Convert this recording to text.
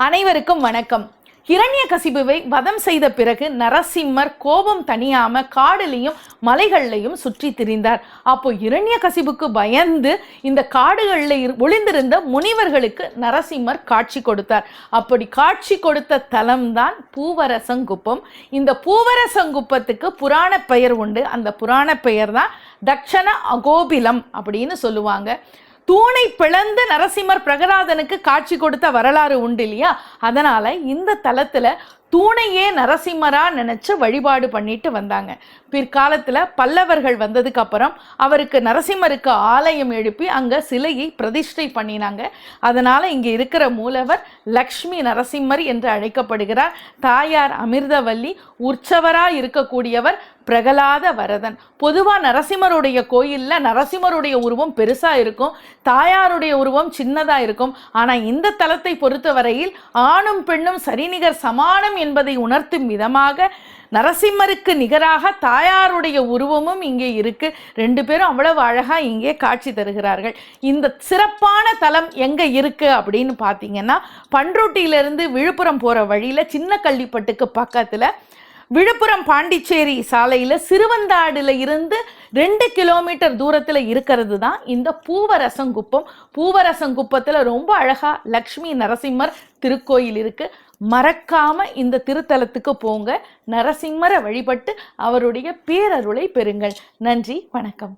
அனைவருக்கும் வணக்கம். ஹிரண்யகசிபுவை வதம் செய்த பிறகு நரசிம்மர் கோபம் தணியாம காடுலையும் மலைகள்லையும் சுற்றி திரிந்தார். அப்போ ஹிரண்யகசிபுக்கு பயந்து இந்த காடுகளில் ஒளிந்திருந்த முனிவர்களுக்கு நரசிம்மர் காட்சி கொடுத்தார். அப்படி காட்சி கொடுத்த தலம்தான் பூவரசங்குப்பம். இந்த பூவரசங்குப்பத்துக்கு புராண பெயர் உண்டு. அந்த புராண பெயர் தான் தட்சண அகோபிலம் அப்படின்னு சொல்லுவாங்க. தூணை பிளந்து நரசிம்மர் பிரகலாதனுக்கு காட்சி கொடுத்த வரலாறு உண்டு இல்லையா? அதனால இந்த தலத்துல தூணையே நரசிம்மரா நினைச்சு வழிபாடு பண்ணிட்டு வந்தாங்க. பிற்காலத்துல பல்லவர்கள் வந்ததுக்கு அப்புறம் அவருக்கு நரசிம்மருக்கு ஆலயம் எழுப்பி அங்க சிலையை பிரதிஷ்டை பண்ணினாங்க. அதனால இங்க இருக்கிற மூலவர் லக்ஷ்மி நரசிம்மர் என்று அழைக்கப்படுகிறார். தாயார் அமிர்தவல்லி, உற்சவரா இருக்கக்கூடியவர் பிரகலாத வரதன். பொதுவா நரசிம்மருடைய கோயில்ல நரசிம்மருடைய உருவம் பெருசா இருக்கும், தாயாருடைய உருவம் சின்னதா இருக்கும். ஆனா இந்த தலத்தை பொறுத்தவரையில் ஆணும் பெண்ணும் சரிநிகர் சமானம் என்பதை உணர்த்தும் விதமாக நரசிம்மருக்கு நிகராக தாயாருடைய உருவமும் இங்கே இருக்கு. ரெண்டு பேரும் அவ்வளவு அழகா இங்கே காட்சி தருகிறார்கள். இந்த சிறப்பான தலம் எங்க இருக்கு அப்படின்னு பார்த்தீங்கன்னா, பண்ருட்டியிலிருந்து விழுப்புரம் போற வழியில சின்ன கள்ளிப்பட்டுக்கு பக்கத்துல விழுப்புரம் பாண்டிச்சேரி சாலையில் சிறுவந்தாடுல இருந்து 2 கிலோமீட்டர் தூரத்தில் இருக்கிறது தான் இந்த பூவரசங்குப்பம். பூவரசங்குப்பத்தில் ரொம்ப அழகா லக்ஷ்மி நரசிம்மர் திருக்கோயில் இருக்கு. மறக்காம இந்த திருத்தலத்துக்கு போங்க, நரசிம்மரை வழிபட்டு அவருடைய பேரருளை பெறுங்கள். நன்றி, வணக்கம்.